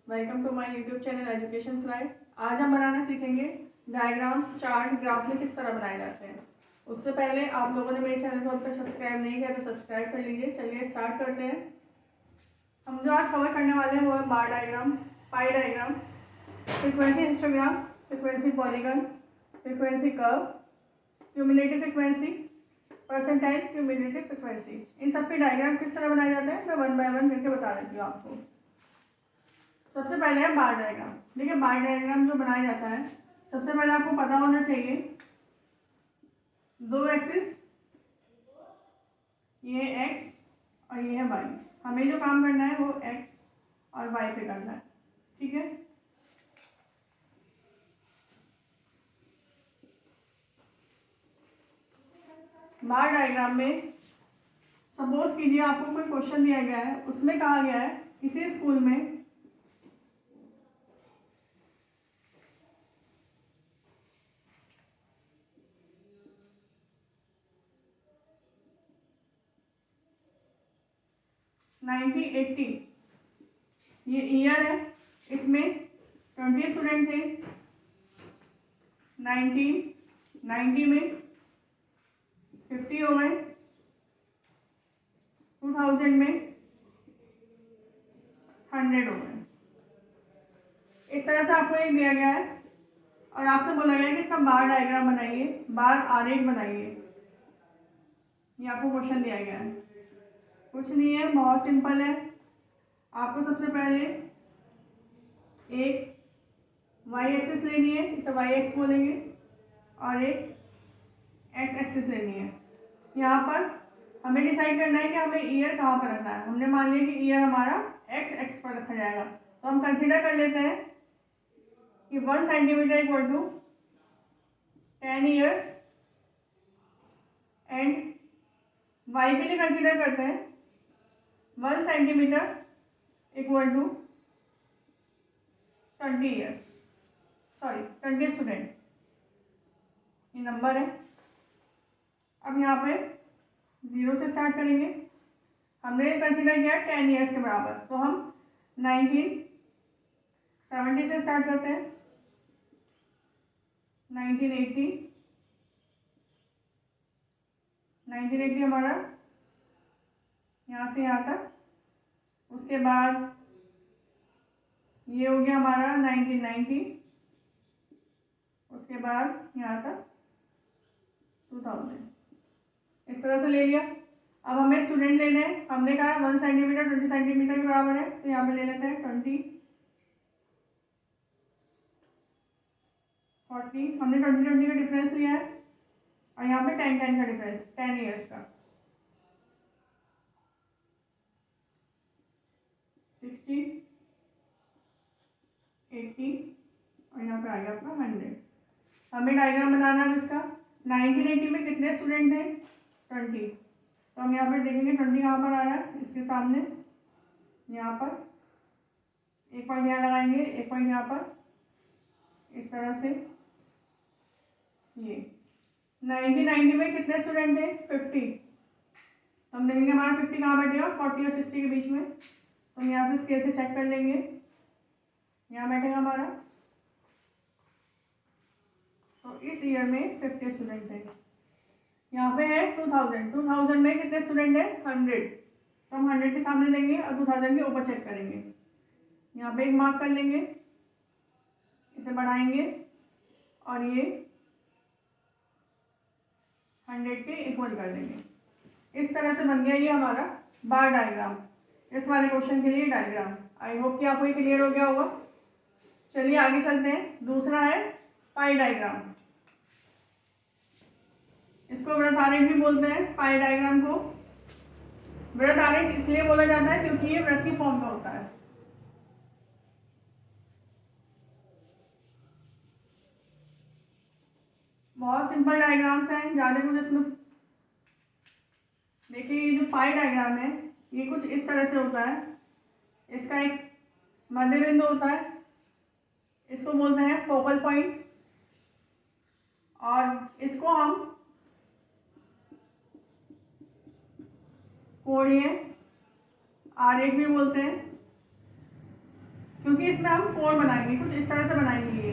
Welcome to my YouTube channel education fly. आज हम बनाना सीखेंगे डायग्राम्स, चार्ट, ग्राफ में किस तरह बनाए जाते हैं। उससे पहले आप लोगों ने मेरे चैनल को अब तक सब्सक्राइब नहीं किया तो सब्सक्राइब कर लीजिए। चलिए स्टार्ट करते हैं। हम जो आज कवर करने वाले हैं वो है bar diagram, pie diagram, frequency histogram, frequency polygon, frequency curve, cumulative frequency, percentile cumulative frequency. इन सब के डायग्राम किस तरह बनाए जाते हैं मैं वन बाय वन करके बता देती हूँ आपको। सबसे पहले है बार डायग्राम। देखिए बार डायग्राम जो बनाया जाता है, सबसे पहले आपको पता होना चाहिए दो एक्सिस, ये एक्स और ये है वाई। हमें जो काम करना है वो एक्स और वाई पे करना है, ठीक है। बार डायग्राम में सपोज कीजिए आपको कोई क्वेश्चन दिया गया है, उसमें कहा गया है किसी स्कूल में 1980 ये ईयर है, इसमें 20 स्टूडेंट थे। 1990 में 50 हो गए, 2000 में 100 हो गए। इस तरह से आपको एक दिया गया है और आपसे बोला गया है कि इसका बार डायग्राम बनाइए, बार आरेख बनाइए। ये आपको क्वेश्चन दिया गया है, कुछ नहीं है, बहुत सिंपल है। आपको सबसे पहले एक वाई एक्सिस लेनी है, इसे वाई एक्स बोलेंगे, और एक एक्स एक्सिस लेनी है। यहाँ पर हमें डिसाइड करना है कि हमें ईयर कहाँ पर रखना है। हमने मान लिया कि ईयर हमारा एक्स एक्स पर रखा जाएगा, तो हम कंसीडर कर लेते हैं कि 1 centimetre equal to 10 years, and y के लिए कंसीडर करते हैं 1 centimetre equal to 20 years, sorry 20 student, ये नंबर है। अब यहाँ पे 0 से स्टार्ट करेंगे। हमने कंसीडर किया 10 ईयर्स के बराबर, तो हम 1970 से स्टार्ट करते हैं, 1980 हमारा यहाँ से यहाँ तक। उसके बाद ये हो गया हमारा 1990, उसके बाद यहाँ तक 2000। इस तरह से ले लिया। अब हमें स्टूडेंट लेने हैं। हमने कहा 1 सेंटीमीटर 20 सेंटीमीटर के बराबर है, तो यहाँ पे ले लेते हैं 20, 40। हमने 20 का डिफरेंस लिया है, और यहाँ पे 10 का डिफरेंस, 10 ईयर्स का, 60, 80, और यहाँ पे आ गया आपका 100। हमें डायग्राम बनाना है इसका। 1980 में कितने स्टूडेंट थे? 20। तो हम यहाँ पर देखेंगे 20 कहाँ पर आ रहा है, इसके सामने यहाँ पर एक पॉइंट यहाँ लगाएंगे, एक पॉइंट यहाँ पर, इस तरह से। ये 1990 में कितने स्टूडेंट थे? 50। तो हम देखेंगे हमारा 50 कहाँ बैठेगा, 40 और 60 के बीच में। तो हम यहाँ से स्केल से चेक कर लेंगे, यहाँ बैठेगा हमारा। तो इस ईयर में 50 स्टूडेंट थे। यहाँ पे है 2000 में कितने स्टूडेंट है? 100। तो हम 100 के सामने देंगे और 2000 के ऊपर चेक करेंगे। यहाँ पे एक मार्क कर लेंगे, इसे बढ़ाएंगे और ये 100 के इक्वल कर देंगे। इस तरह से बन गया ये हमारा बार डायग्राम। इस वाले क्वेश्चन के लिए डायग्राम। आई होप कि आपको ये क्लियर हो गया होगा। चलिए आगे चलते हैं। दूसरा है पाई डायग्राम। इसको वृत्त आरेख भी बोलते हैं। पाई डायग्राम को वृत्त आरेख इसलिए बोला जाता है क्योंकि ये वृत्त की फॉर्म में होता है। बहुत सिंपल डायग्राम्स हैं, ज़्यादा कुछ इसमें। देखिए ये जो पाई डायग्राम है ये कुछ इस तरह से होता है। इसका एक मध्य बिंदु होता है, इसको बोलते हैं फोकल पॉइंट, और इसको हम कोणीय आरेख भी बोलते हैं। क्योंकि इसमें हम कोण बनाएंगे, कुछ इस तरह से बनाएंगे। ये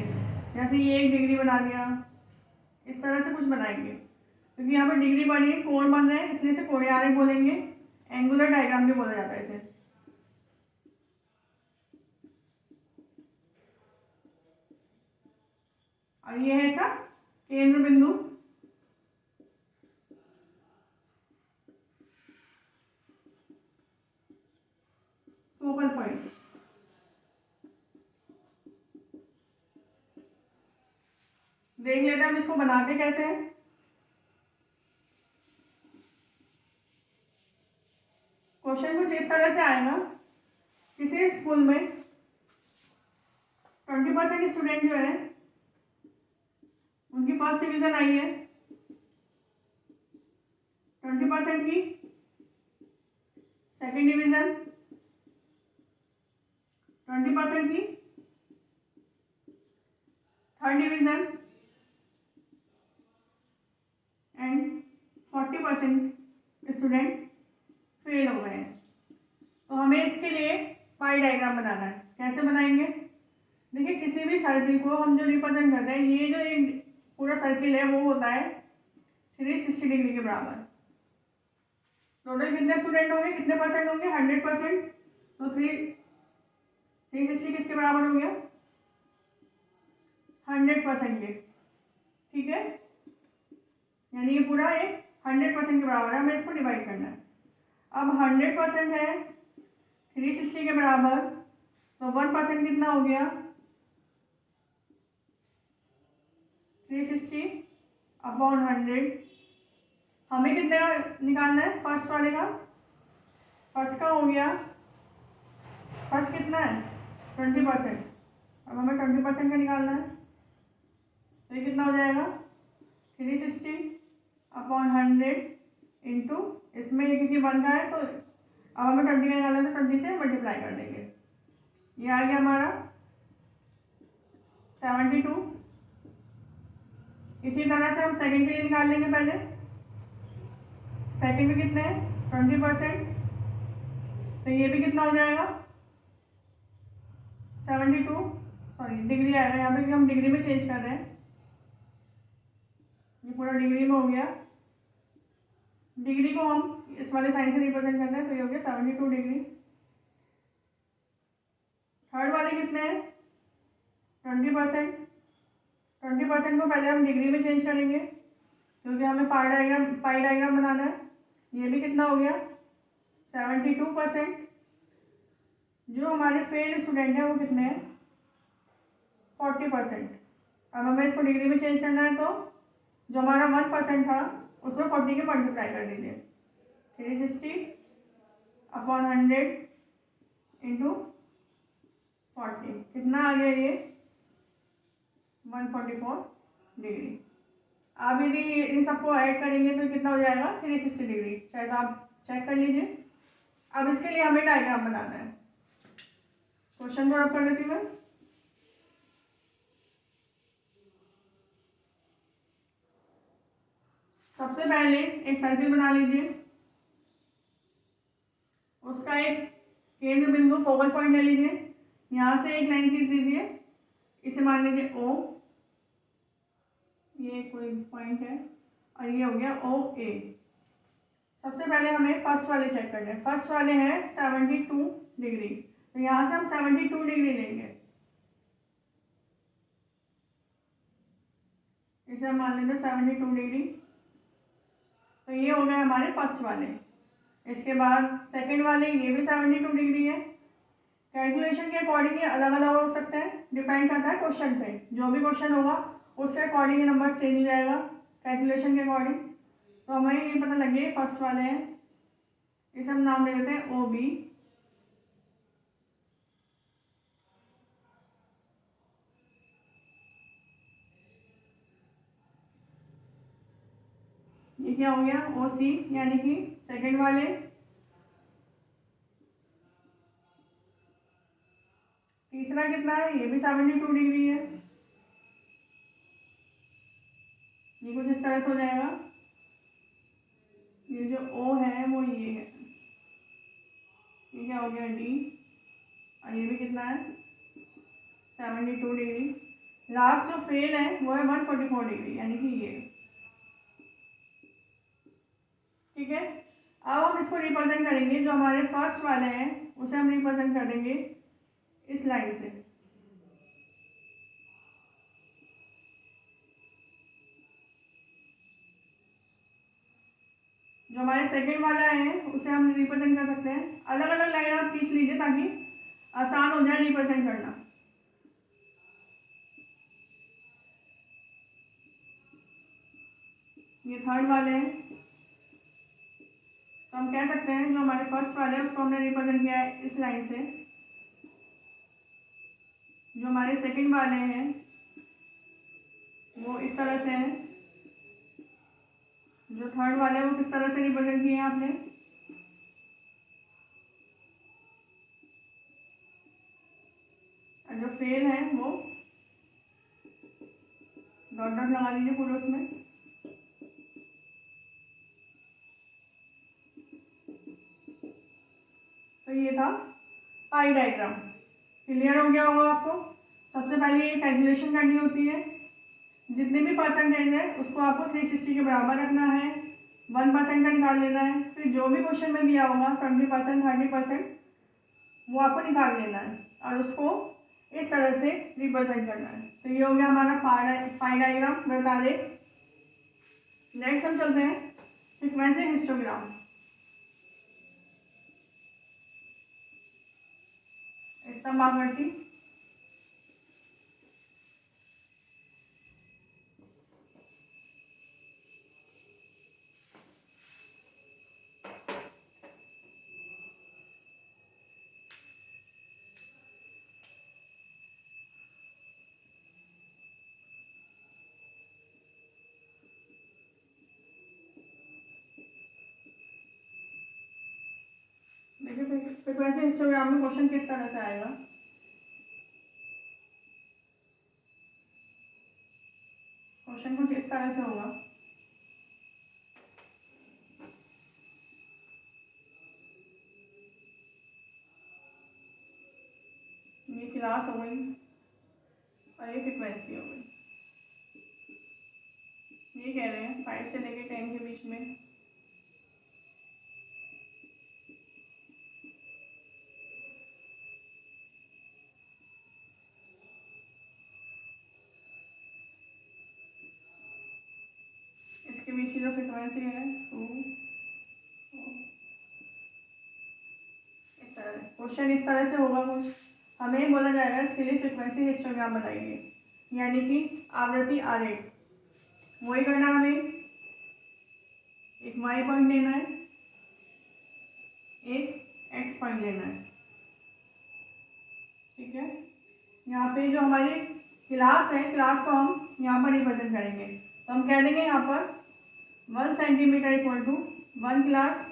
जैसे ये 1 डिग्री बना दिया, इस तरह से कुछ बनाएंगे। क्योंकि यहाँ पर डिग्री बनी है, कोण बन रहे हैं, इसलिए इसे कोणीय आरेख बोलेंगे। एंगुलर डायग्राम भी बोला जाता है इसे। और ये है इसका केंद्र बिंदु। Focal point. देख लेते हैं हम इसको बनाते कैसे हैं। क्वेश्चन कुछ इस तरह से आएगा। किसी स्कूल में 20% स्टूडेंट जो है उनकी फर्स्ट डिवीजन आई है, 20% की सेकेंड डिवीजन, 20% की third division and 40% student fail हो गए हैं। तो हमें इसके लिए पाई डायग्राम बनाना है। कैसे बनाएंगे? देखिए, किसी भी सर्किल को हम जो रिप्रेजेंट करते हैं, ये जो एक पूरा सर्किल है वो होता है 360 डिग्री के बराबर। टोटल कितने स्टूडेंट होंगे, कितने परसेंट होंगे? 100%। तो 360 किसके बराबर हो गया? 100% के। ठीक है, यानी ये पूरा एक 100% के बराबर है। हमें इसको डिवाइड करना है। अब 100% है 360 के बराबर, तो 1% कितना हो गया? 360 अपॉन 100। हमें कितने का निकालना है? फर्स्ट वाले का। फर्स्ट का हो गया, फर्स्ट कितना है? 20%। अब हमें 20% का निकालना है। तो ये कितना हो जाएगा? 360 अपॉन 100 इंटू, इसमें ये क्योंकि 1 का है तो अब हमें 20 का निकालना है, तो 20 से मल्टीप्लाई कर देंगे। ये आ गया हमारा 72। इसी तरह से हम सेकंड के लिए निकाल लेंगे। पहले सेकंड में कितने हैं? 20%। तो ये भी कितना हो जाएगा? 72। सॉरी, डिग्री आएगा यहाँ पे क्योंकि हम डिग्री में चेंज कर रहे हैं। ये पूरा डिग्री में हो गया। डिग्री को हम इस वाले साइन से रिप्रेजेंट करते हैं, तो ये हो गया 72 डिग्री। थर्ड वाले कितने हैं? 20%। 20% को पहले हम डिग्री में चेंज करेंगे क्योंकि हमें पाई डायग्राम बनाना है। ये भी कितना हो गया? 72%। जो हमारे फेल स्टूडेंट हैं वो कितने हैं? 40%। अब हमें इसको डिग्री में चेंज करना है, तो जो हमारा 1% था उसमें 40 के मल्टीप्लाई कर दीजिए। 360 अपॉन 100 इंटू 40 कितना आ गया? ये 144 डिग्री। आप यदि इन सबको ऐड करेंगे तो कितना हो जाएगा? 360 डिग्री। शायद आप चेक कर लीजिए। अब इसके लिए हमें डायग्राम बनाना है। क्वेश्चन को रब कर देती हूँ मैं। सबसे पहले एक सर्किल बना लीजिए। उसका एक केंद्र बिंदु फोकल पॉइंट ले लीजिए। यहाँ से एक लाइन खींच दीजिए। इसे मान लीजिए O। ये कोई पॉइंट है और ये हो गया OA। सबसे पहले हमें फर्स्ट वाले चेक करने हैं। फर्स्ट वाले हैं 72 डिग्री, तो यहाँ से हम 72 डिग्री लेंगे। इसे हम मान लेंगे 72 डिग्री। तो ये हो गए हमारे फर्स्ट वाले। इसके बाद सेकंड वाले, ये भी 72 डिग्री है। कैलकुलेशन के अकॉर्डिंग ये अलग अलग हो सकते हैं, डिपेंड करता है क्वेश्चन पे। जो भी क्वेश्चन होगा उसके अकॉर्डिंग ये नंबर चेंज हो जाएगा कैलकुलेशन के अकॉर्डिंग। तो हमें ये पता लग गया फर्स्ट वाले हैं, इसे हम नाम दे देते हैं OB। ये क्या हो गया? OC, यानी कि सेकंड वाले। तीसरा कितना है? ये भी 72 डिग्री है। ये कुछ इस तरह से हो जाएगा। ये जो O है वो ये है। ये क्या हो गया? D। और ये भी कितना है? 72 डिग्री। लास्ट जो फेल है वो है 144 डिग्री, यानी कि ये। ठीक है, अब हम इसको रिप्रेजेंट करेंगे, जो हमारे फर्स्ट वाले हैं उसे हम रिप्रेजेंट कर देंगे इस लाइन से। जो हमारे सेकंड वाला है उसे हम रिप्रेजेंट कर सकते हैं। अलग अलग लाइन आप खींच लीजिए ताकि आसान हो जाए रिप्रेजेंट करना। ये थर्ड वाले हैं, तो हम कह सकते हैं जो हमारे फर्स्ट वाले हैं उसको हमने रिप्रेजेंट किया है इस लाइन से। जो हमारे सेकंड वाले हैं वो इस तरह से हैं। जो थर्ड वाले हैं वो किस तरह से रिप्रेजेंट किए हैं आपने, और जो फेल है वो डॉट डॉट लगा लीजिए पूरे उसमें। तो ये था पाई डायग्राम। क्लियर हो गया होगा आपको। सबसे पहले ये कैलकुलेशन करनी होती है, जितने भी परसेंटेज है उसको आपको 360 के बराबर रखना है, 1% का निकाल लेना है। फिर जो भी क्वेश्चन में दिया होगा 20%, 30%, वो आपको निकाल लेना है और उसको इस तरह से रिप्रेजेंट करना है। तो ये हो गया हमारा पाई डायग्राम बता दे। नेक्स्ट हम चलते हैं फ्रीक्वेंसी हिस्टोग्राम। स्तंभ आकृति। देखिए फ्रीक्वेंसी हिस्टोग्राम में क्वेश्चन किस तरह से आएगा। क्वेश्चन कुछ इस तरह से होगा। ये क्लास हो गई और ये फ्रीक्वेंसी हो गई। ये कह रहे हैं 5 से लेके 10 के बीच में इसके बीच की जो फ्रीक्वेंसी है 2। इस तरह क्वेश्चन इस तरह से होगा। कुछ हमें बोला जाएगा इसके लिए फ्रीक्वेंसी हिस्टोग्राम बताइए, यानी कि आवृत्ति आरेख। वही करना है हमें, एक y पॉइंट लेना है, एक x पॉइंट लेना है। ठीक है, यहाँ पे जो हमारी क्लास है, क्लास को हम यहाँ पर रिप्रेजेंट करेंगे। तो हम कह देंगे यहाँ पर 1 centimetre equal to 1 class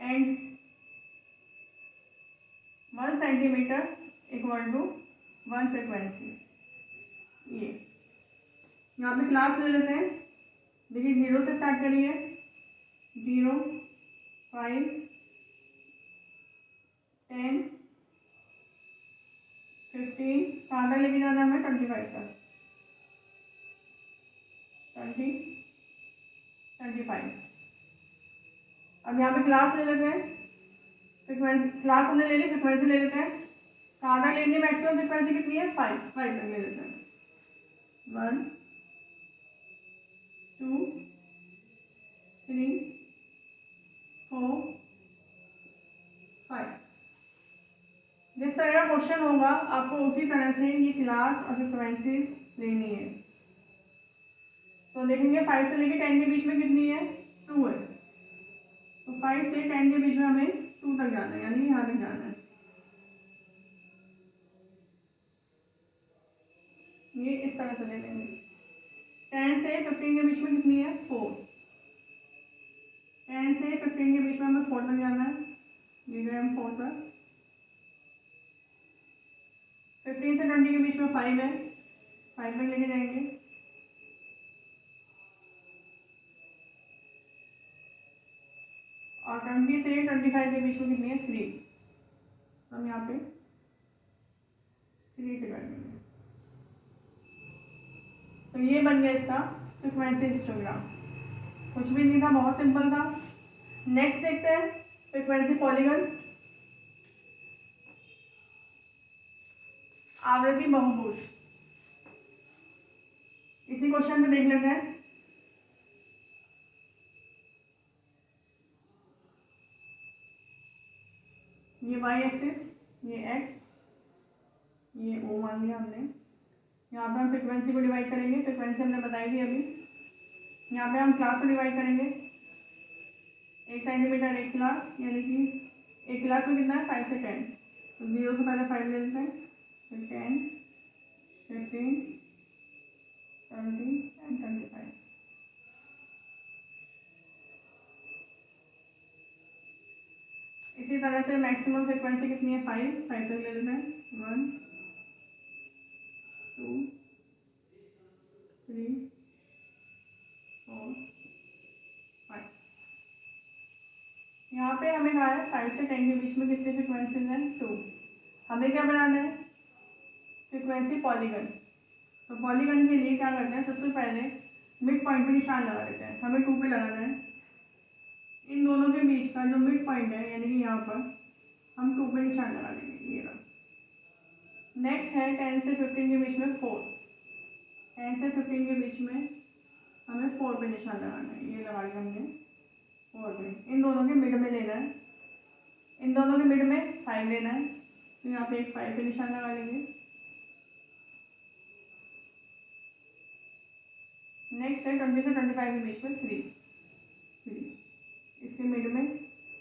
and 1 centimetre equal to 1 frequency. ये यहाँ पे क्लास ले लेते हैं। देखिए 0 से स्टार्ट करिए, 0, 5, 10, 15, कहाँ तक लेके जाना है हमें, 25 तक, 20, 25। अब यहाँ पे क्लास ले लेते हैं, फ्रिक्वेंसी क्लास हमने ले ली, फ्रिक्वेंसी ले लेते हैं। कहाँ तक लेंगे, मैक्सिमम फ्रिक्वेंसी कितनी है, 5 तक ले लेते हैं। 1, 2, 3, 4, 5। जिस तरह का क्वेश्चन होगा आपको उसी तरह से ये क्लास और फ्रिक्वेंसीज लेनी है। तो देखेंगे 5 से लेके 10 के बीच में कितनी है, 2 है। तो 5 से 10 के बीच में हमें 2 तक जाना है, यानी यहाँ तक जाना है। ये इस तरह से ले लेंगे। 10 से 15 के बीच में कितनी है, 4। 10 से 15 के बीच में हमें 4 तक जाना है। ये गए हम 4 पर। 15 से 20 के बीच में 5 है, 5 तक लेके जाएंगे। और 20 से 25 के बीच में कितनी है, 3। हम यहाँ पे 3 से कर देंगे। तो ये बन गया इसका फ्रीक्वेंसी हिस्टोग्राम। कुछ भी नहीं था, बहुत सिंपल था। नेक्स्ट देखते हैं फ्रीक्वेंसी पॉलीगन, आवृत्ति बहुभुज। इसी क्वेश्चन पे देख लेते हैं। ये y एक्सिस, ये x, ये O मान लिया हमने। यहाँ पे हम फ्रिक्वेंसी को डिवाइड करेंगे, फ्रिक्वेंसी हमने बताई थी अभी। यहाँ पे हम क्लास को डिवाइड करेंगे, 1 सेंटीमीटर 1 क्लास, यानी कि 1 क्लास में कितना है 5 से 10। तो 0 से पहले 5 ले लेते हैं, फिर 10, 15, 20 एंड 25। इसी तरह से मैक्सिमम फ्रिक्वेंसी कितनी है 5 तक ले लेते हैं। 1, 2, 3, 4, 5। यहाँ पे हमें कहा है 5 से 10 के बीच में कितने फ्रिक्वेंसीज हैं 2। हमें क्या बनाना है फ्रिक्वेंसी पॉलीगन। तो पॉलीगन के लिए क्या करते हैं, सबसे पहले मिड पॉइंट पे निशान लगा देते हैं। हमें 2 पे लगाना है। इन दोनों के बीच का जो मिड पॉइंट है, यानी कि यहाँ पर हम 2 पे निशान लगा लेंगे, ये रहा। नेक्स्ट है 10 से 15 के बीच में 4। 10 से 15 के बीच में हमें 4 पे निशान लगाना है, ये लगा लिया हमने 4 पे। इन दोनों के मिड में लेना है, इन दोनों के मिड में 5 लेना है। तो यहाँ पे एक 5 पे निशान लगा लेंगे। नेक्स्ट है 20 से 25 के बीच में 3, इसके मिड में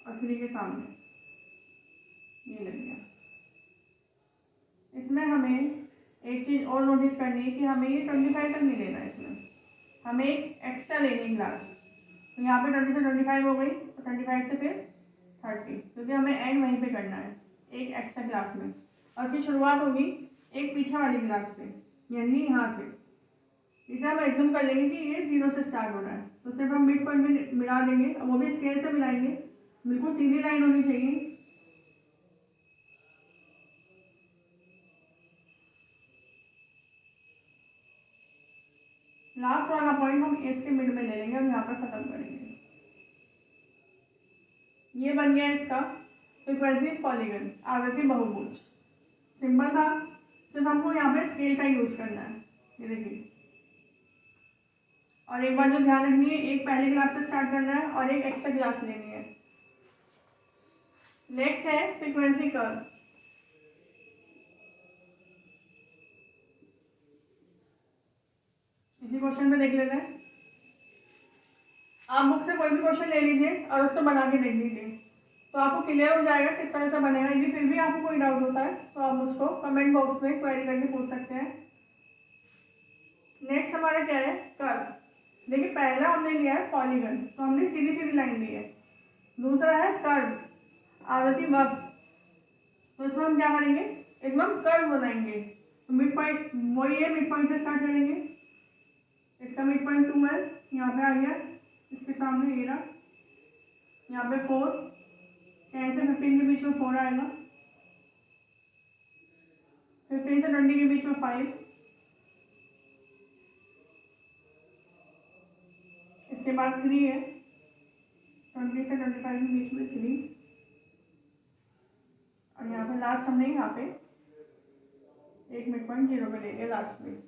और 3 के सामने, ये लग गया। इसमें हमें एक चीज़ और नोटिस करनी है कि हमें ये 25 तक नहीं लेना है, इसमें हमें एक एक्स्ट्रा लेनी है क्लास। तो यहाँ पे 20 से 25 हो गई, तो 25 से फिर 30, क्योंकि हमें एंड वहीं पे करना है एक एक्स्ट्रा क्लास में। और उसकी शुरुआत होगी एक पीछे वाली क्लास से, यानी यहाँ से। इसे हम एज्यूम कर लेंगे कि ये 0 से स्टार्ट हो रहा है, तो सिर्फ हम मिड पॉइंट में मिला देंगे, वो भी स्केल से मिलाएंगे, बिल्कुल सीधी लाइन होनी चाहिए। लास्ट वाला पॉइंट हम एस के मिड में ले लेंगे और यहाँ पर खत्म करेंगे। ये बन गया इसका फ्रीक्वेंसी पॉलीगन, आवृत्ति बहुभुज। सिंपल था, सिर्फ हमको यहाँ पे स्केल का यूज करना है, ये देखिए। और एक बार जो ध्यान रखनी है, एक पहली क्लास से स्टार्ट करना है और एक एक्स्ट्रा क्लास लेनी है। नेक्स्ट है फ्रीक्वेंसी कर्व। इसी क्वेश्चन पे देख लेते हैं। आप बुक से कोई भी क्वेश्चन ले लीजिए और उससे बना के देख लीजिए, तो आपको क्लियर हो जाएगा किस तरह से बनेगा। यदि फिर भी आपको कोई डाउट होता है तो आप मुझको कमेंट बॉक्स में क्वेरी करके पूछ सकते हैं। नेक्स्ट हमारा क्या है कर्व। देखिए पहला हमने लिया है पॉलीगन, तो हमने सीधी सीधी लाइन ली है। दूसरा है कर्व, आवृत्ति वक्र। तो इसमें हम क्या करेंगे, इसमें हम कर्व बनाएंगे। तो मिड पॉइंट वही है, मिड पॉइंट से स्टार्ट करेंगे। इसका मिड पॉइंट 2 है, यहाँ पे आ गया, इसके सामने ये रहा, यहाँ पे 4, 10 से 15 के बीच में 4 आएगा, 15 से 20 के बीच में 5, इसके बाद 3 है, 20 से 25 के बीच में 3, और यहाँ पे लास्ट हमने यहाँ पे एक मिड पॉइंट 0 पे ले लिया लास्ट में।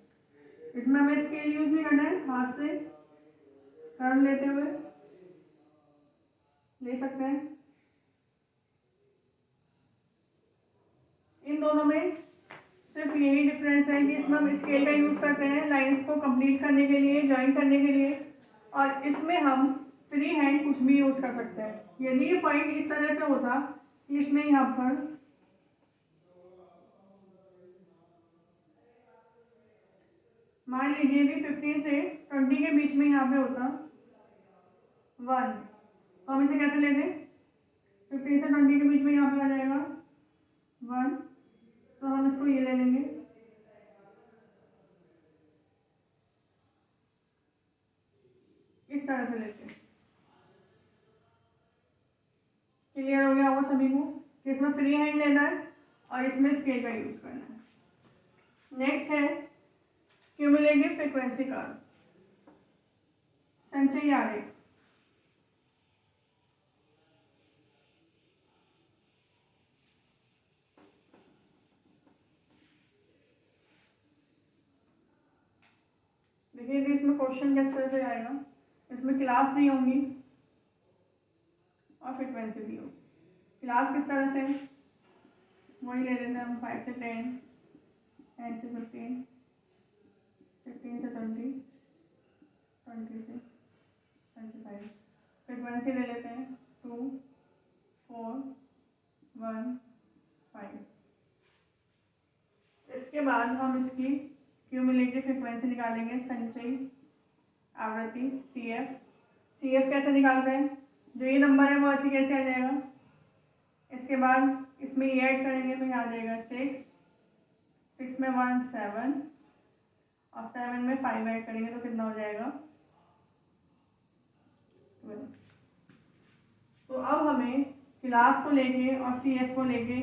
इसमें हमें स्केल यूज नहीं करना है, हाथ से कर्व लेते हुए ले सकते हैं। इन दोनों में सिर्फ यही डिफरेंस है कि इसमें हम स्केल का यूज करते हैं लाइंस को कंप्लीट करने के लिए, ज्वाइन करने के लिए, और इसमें हम फ्री हैंड कुछ भी यूज कर सकते हैं। यदि ये पॉइंट इस तरह से होता कि इसमें यहाँ पर मान लीजिए भी 15 से 20 के बीच में यहाँ पे होता 1, तो हम इसे कैसे लेते, 15 से 20 के बीच में यहाँ पे आ जाएगा 1, तो हम इसको ये ले लेंगे। इस तरह से लेते हैं। क्लियर हो गया होगा सभी को कि इसमें फ्री हैंड लेना है और इसमें स्केल का यूज करना है। नेक्स्ट है क्यूमुलेटिव फ्रीक्वेंसी कर्व, संचयी आरेख। देखिए कि इसमें क्वेश्चन किस तरह से आएगा। इसमें क्लास दी होंगी और फ्रीक्वेंसी दी होगी। क्लास किस तरह से, वही ले लेते हैं हम 5 से 10, 10 से 15, 15 से 20, 20 से 25। फ्रीक्वेंसी ले लेते हैं 2, 4, 1, 5। इसके बाद हम इसकी क्यूमुलेटिव फ्रीक्वेंसी निकालेंगे, संचयी आवृत्ति CF। CF कैसे निकालते हैं, जो ये नंबर है वो ऐसे कैसे आ जाएगा। इसके बाद इसमें ये ऐड करेंगे तो यहाँ आ जाएगा 6, 6 में 1 7 और 7 में 5 ऐड करेंगे तो कितना हो जाएगा 12। तो अब हमें क्लास को लेके और CF को लेके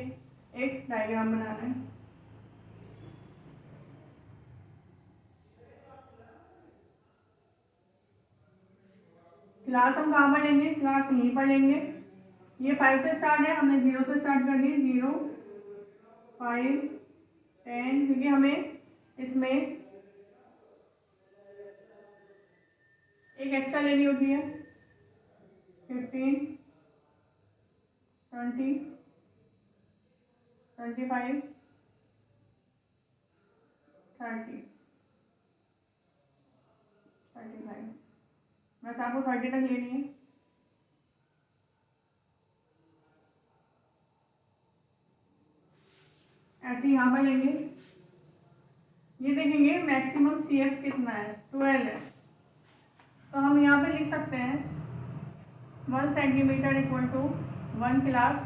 एक डायग्राम बनाना है। क्लास हम कहाँ पर लेंगे, क्लास यहीं पर लेंगे। ये 5 से स्टार्ट है, हमने 0 से स्टार्ट कर दी, 0, 5, 10, क्योंकि हमें इसमें एक एक्स्ट्रा लेनी होती है, 15, 20, 25, 30, 35। बस आपको 30 तक लेनी है। ऐसे यहाँ पर लेंगे, ये देखेंगे मैक्सिमम CF कितना है, 12 है। तो हम यहाँ पे लिख सकते हैं 1 सेंटीमीटर इक्वल टू 1 क्लास।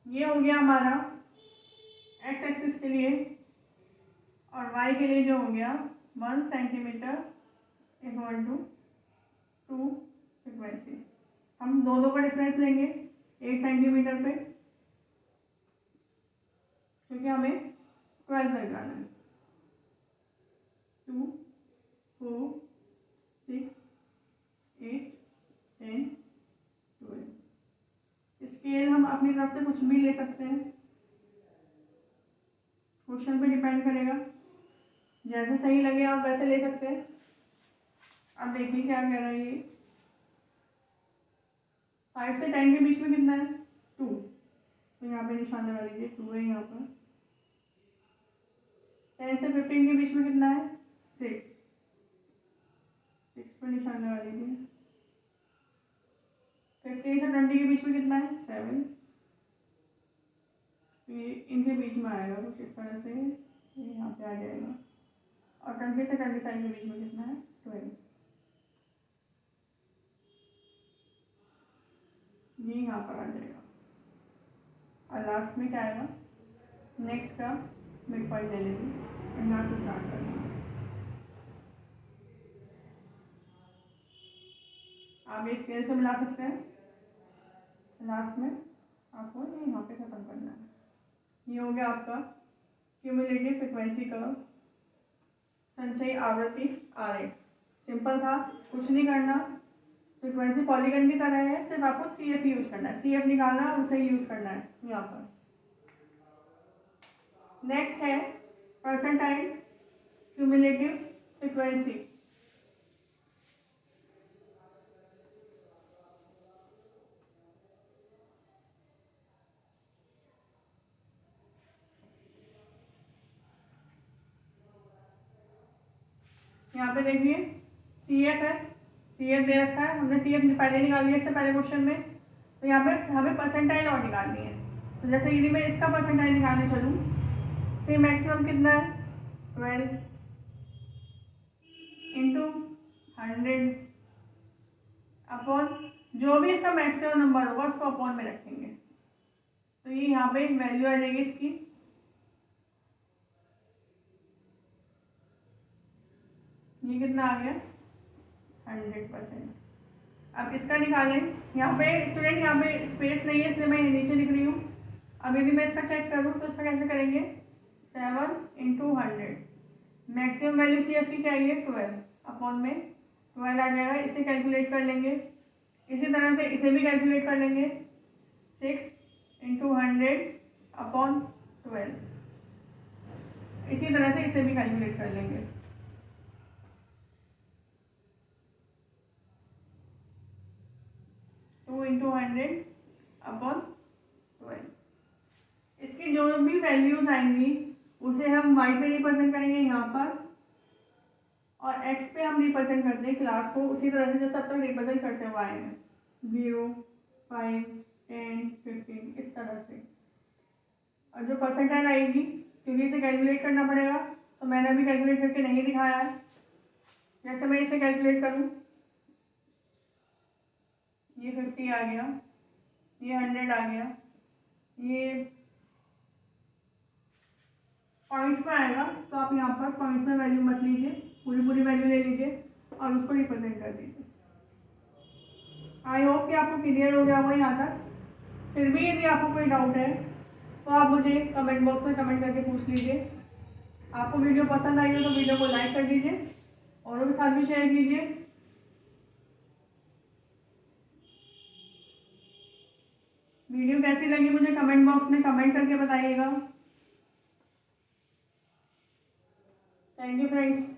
ये हो गया हमारा x एक्सिस के लिए, और y के लिए जो हो गया 1 सेंटीमीटर इक्वल टू 2 फ्रीक्वेंसी। हम दो का डिफरेंस लेंगे 8 सेंटीमीटर पे, क्योंकि हमें 12 तक जाना है। 2, 4, 6, 8, 10, 12। स्केल हम अपनी तरफ से कुछ भी ले सकते हैं, क्वेश्चन पे डिपेंड करेगा, जैसे सही लगे आप वैसे ले सकते हैं। अब देखिए क्या कह रहा है ये, 5 से 10 के बीच में कितना है 2, तो यहाँ पे निशान लगा लीजिए, 2 है यहाँ पर। 10 से 15 के बीच में कितना है 6, 6 पर निशान लगा लीजिए। 15 से 20 के बीच में कितना है 7, ये इनके बीच में आएगा कुछ इस तरह से, ये यहाँ पे आ जाएगा। और 20 से 25 के बीच में कितना है 12, ये यहाँ पर आ जाएगा। और लास्ट में क्या आएगा, नेक्स्ट का मिड पॉइंट ले लेंगे और यहाँ से स्टार्ट करना। आप ये स्केल से मिला सकते हैं, लास्ट में आपको ये यहाँ पे खत्म करना है। ये हो गया आपका क्यूमुलेटिव फ्रीक्वेंसी कर्व, संचयी आवृत्ति आरेख। सिंपल था, कुछ नहीं करना, फ्रीक्वेंसी पॉलीगन की तरह है, सिर्फ आपको CF यूज करना है, CF निकालना है उसे यूज करना है यहाँ पर। नेक्स्ट है परसेंटाइल क्यूमुलेटिव फ्रीक्वेंसी। यहाँ पे देखिए CF है, CF दे रखा है, हमने CF पहले निकाल लिया इससे पहले क्वेश्चन में। तो यहाँ पे हमें परसेंटाइल और निकालनी है। तो जैसे यदि मैं इसका परसेंटाइल निकालने चलूँ तो ये मैक्सिमम कितना है 12 इंटू 100 अपॉन जो भी इसका मैक्सिमम नंबर होगा उसको अपॉन में रखेंगे। तो ये यहाँ पे वैल्यू आ जाएगी इसकी, ये कितना आ गया 100%। अब इसका निकालें, यहाँ पे स्टूडेंट यहाँ पे स्पेस नहीं है इसलिए मैं नीचे लिख रही हूँ। अब यदि मैं इसका चेक करूँ तो इसका कैसे करेंगे, 7 into 100। Maximum value C F की क्या है 12 अपॉन में 12 आ जाएगा। इसे कैलकुलेट कर लेंगे। इसी तरह से इसे भी कैलकुलेट कर लेंगे 6 इंटू 100 अपॉन 12। इसी तरह से इसे भी कैलकुलेट कर लेंगे। Two into 100 upon 12। इसकी जो भी वैल्यूज आएंगी उसे हम y पे रिप्रेजेंट करेंगे यहाँ पर, और x पे हम रिप्रेजेंट करते हैं क्लास को उसी तरह से जैसे अब तक रिप्रेजेंट करते हैं y में 0, 5, 10, 15 इस तरह से। और जो परसेंटाइल आएगी क्योंकि इसे कैलकुलेट करना पड़ेगा तो मैंने अभी कैलकुलेट करके नहीं दिखाया है। जैसे मैं इसे कैलकुलेट करूँ, ये 50 आ गया, ये 100 आ गया, ये पॉइंट्स में आएगा तो आप यहाँ पर पॉइंट्स में वैल्यू मत लीजिए, पूरी पूरी वैल्यू ले लीजिए और उसको रिप्रेजेंट कर दीजिए। आई होप कि आपको क्लियर हो गया होगा यहाँ तक। फिर भी यदि आपको कोई डाउट है तो आप मुझे कमेंट बॉक्स में कमेंट करके पूछ लीजिए। आपको वीडियो पसंद आई हो तो वीडियो को लाइक कर दीजिए, औरों के साथ भी शेयर कीजिए। वीडियो कैसी लगी मुझे कमेंट बॉक्स में कमेंट करके बताइएगा। Thank you friends.